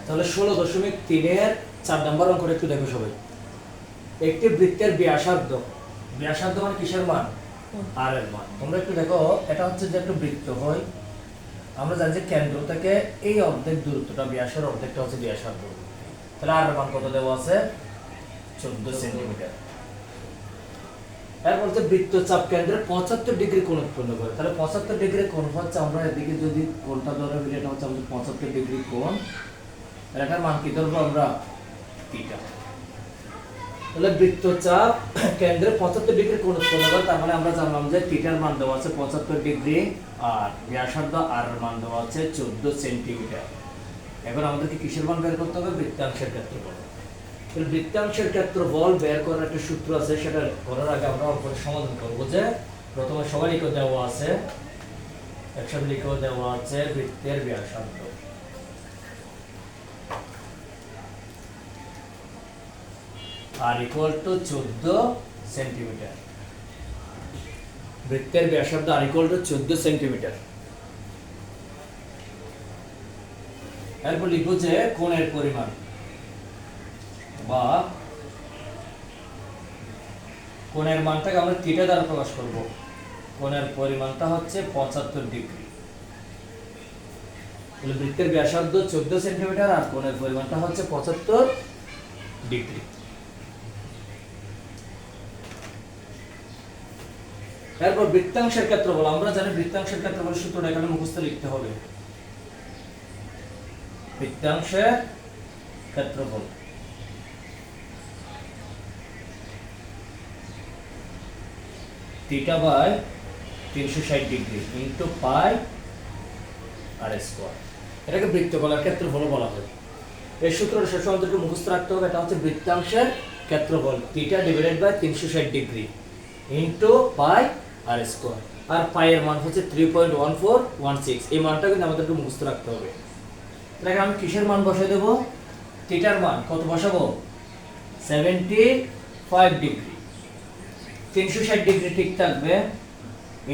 তাহলে 16.3 এর 4 নম্বর অঙ্কটা একটু দেখো সবাই। একটি বৃত্তের ব্যাসার্ধ, ব্যাসার্ধ মানে কিসের মান? আর এর মান। তোমরা একটু দেখো, এটা হচ্ছে যে একটা বৃত্ত হয়, আমরা জানি যে কেন্দ্র থেকে এই অর্ধেক দূরত্বটা, ব্যাসের অর্ধেকটা হচ্ছে ব্যাসার্ধ। তাহলে আর এর মান কত দেওয়া আছে? 14 সেন্টিমিটার। এর বলতে বৃত্তচাপ কেন্দ্রে 75 ডিগ্রি কোণ উৎপন্ন করে। তাহলে 75 ডিগ্রি কোণ হচ্ছে, আমরা এদিকে যদি কোণটা ধরে ফেলি, এটা হচ্ছে আমাদের 75 ডিগ্রি কোণ। এটার মান কি ধরবো আমরা? থিটা। তাহলে বৃত্তচাপ কেন্দ্রে 75 ডিগ্রি কোণ উৎপন্ন করে, তার মানে আমরা জানলাম যে থিটার মান দেওয়া আছে 75 ডিগ্রি আর ব্যাসার্ধ আর এর মান দেওয়া আছে 14 সেন্টিমিটার। এখন আমাদেরকে কিসের মান বের করতে হবে? বৃত্তাংশের ক্ষেত্রফল। তাহলে বৃত্তাংশের ক্ষেত্রফল বের করার একটা সূত্র আছে, সেটা করার আগে আমরা অঙ্কটা সমাধান করব। যে প্রথমে সবাই লিখে দেওয়া আছে, একসাথে লিখে দেওয়া আছে বৃত্তের ব্যাসার্ধ আর ইকুয়াল টু 14 সেন্টিমিটার। বৃত্তের ব্যাসার্ধ আর ইকুয়াল টু 14 সেন্টিমিটার। এরপর লিখব যে কোণের পরিমাণ বা কোণের মানটাকে আমরা থিটা দ্বারা প্রকাশ করব। কোণের পরিমাণটা হচ্ছে 75 ডিগ্রি। তাহলে বৃত্তের ব্যাসার্ধ 14 সেন্টিমিটার আর কোণের পরিমাণটা হচ্ছে 75 ডিগ্রি। এরপর বৃত্তাংশের ক্ষেত্রফল, আমরা জানি বৃত্তাংশের ক্ষেত্রফলের সূত্রটা এখানে মুখস্থ লিখতে হবে। বৃত্তাংশের ক্ষেত্রফল theta by 360 degree into pi R square. এটাকে বৃত্তকলার ক্ষেত্রফল বলা হয়। এই সূত্রটা শেষ আমাদেরকে মুখস্থ রাখতে হবে। এটা হচ্ছে বৃত্তাংশের ক্ষেত্রফল, theta divided by 360 degree into pi R square. আর পাই এর মান হচ্ছে 3.1416। এই মানটা কিন্তু আমাদেরকে মুখস্থ রাখতে হবে। তাহলে আমি কিসের মান বসাই দেব? থিটার মান কত বসাবো? 75 ডিগ্রি। 360 ডিগ্রি ঠিক থাকবে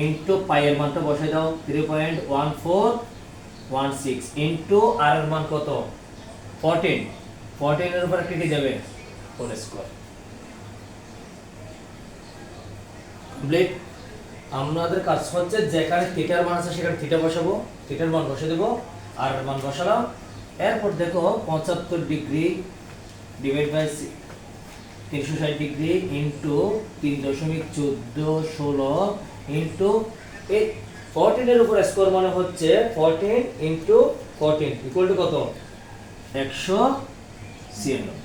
ইনটু পাই এর মানটা বসাই দাও 3.1416 ইনটু আর এর মান কত? 14। 14 এর উপর একটা কি যাবে? Whole square. কমপ্লিট। আমাদের কাজ হচ্ছে যেখানে থিটার মান আছে সেখানে থিটা বসাবো, থিটার মান বসিয়ে দেব, আর এর মান বসালাম। এরপর দেখো 75 degree divide by 360 degree into 3.1416 into এই 14 এর উপর স্কয়ার মানে হচ্ছে 14 ইনটু 14 ইকুয়াল টু কত? 196।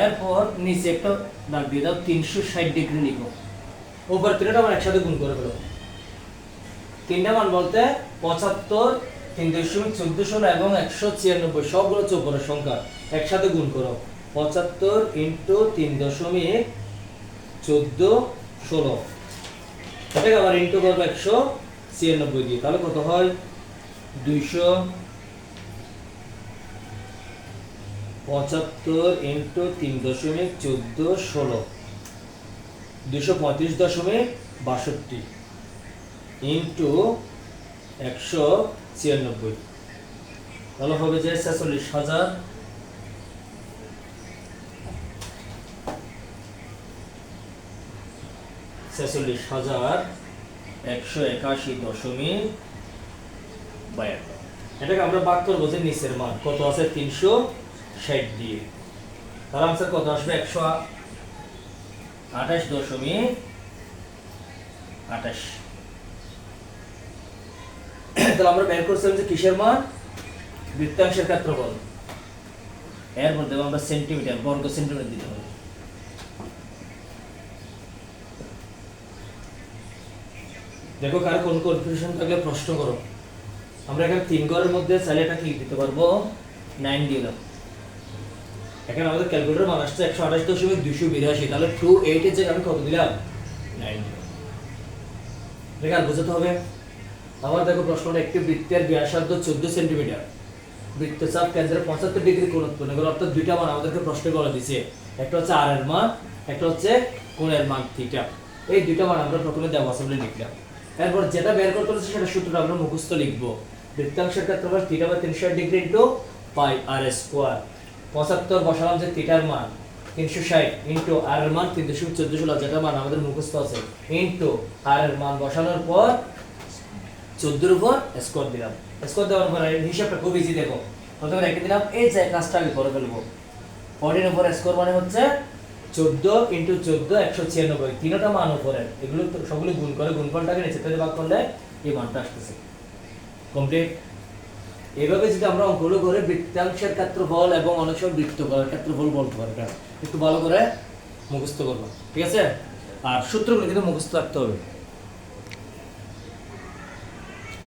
এরপর নিচে একটা দাগ দিয়ে দাও, 360 ডিগ্রি লিখো। উপর তিনটা মান একসাথে গুণ করে ফেলো। তিনটা মান বলতে 75, 3.1416 এবং 196, সবগুলো উপরের সংখ্যা, একসাথে গুণ করো। 75 ইনটু 3.1416, এটাকে আবার ইনটু করবো 196 দিয়ে। তাহলে কত হয়? 275 ইনটু 3.1416, 235.62 ইনটু 196, তাহলে হবে যে 46,000। 46,181.52। এটাকে আমরা ভাগ করবো যে নিচের মান কত আছে 360 দিয়ে। তাহলে আনসার কত আসবে? 128.28। তাহলে আমরা বের করছিলাম যে কিসের মান? বৃত্তাংশের ক্ষেত্রফল। এরপর দেবো আমরা সেন্টিমিটার, বর্গ সেন্টিমিটার দিতে হবে। দেখো কার কোন কনফিউশন থাকলে প্রশ্ন করো। আমরা এখানে 3 ঘরের মধ্যে চাইলে এটা কি দিতে পারবো? 9 দিয়ে দাও। এখানে আমাদের ক্যালকুলেটর মান আসছে 128.282। তাহলে 28 এর জায়গায় আমি কত দিলাম? 9 দিলাম। দেখো আর বুঝতে হবে। আবার দেখো প্রশ্নটা, একটি বৃত্তের ব্যাসার্ধ 14 সেন্টিমিটার, বৃত্তচাপ কেন্দ্রে 75 ডিগ্রি কোণ উৎপন্ন করে। অর্থাৎ দুইটা মান আমাদেরকে প্রশ্নে বলে দিয়েছে, একটা হচ্ছে আর এর মান, একটা হচ্ছে কোণের মান থিটা। এই দুইটা মান আমরা প্রথমে দেওয়া আছে বলে লিখলাম। এরপর যেটা বের করতে হচ্ছে সেটা সূত্রটা আমরা মুখস্থ লিখবো। বৃত্তাংশের ক্ষেত্রফল theta by 360 degree into pi R square. 75 বসালাম যে থিটার মান 360 ইনটু আর এর মান 3.14 যেটা মান আমাদের মুখস্থ আছে ইনটু আর এর মান বসানোর পর 14 এর উপর স্কয়ার দিলাম। স্কয়ার দেওয়ার পর হিসাবটা খুব ইজি দেখো। প্রথমে রেখে দিলাম এই যে কাজটা আমি করে ফেলবো। 14 উপর স্কয়ার মানে হচ্ছে 14 ইনটু 14 196 তিনটা মান উপরের, এগুলো তো সবগুলো গুণ করে গুণফলটাকে নিচে থেকে ভাগ করলে এই মানটা আসতেছে। কমপ্লিট। এইভাবে যদি আমরা অঙ্কগুলো করে বৃত্তাংশের ক্ষেত্রফল এবং অনেক সময় বৃত্তকলার ক্ষেত্রফল বলতে পারি, এটা একটু ভালো করে মুখস্থ করবো, ঠিক আছে? আর সূত্রগুলো কিন্তু মুখস্থ রাখতে হবে।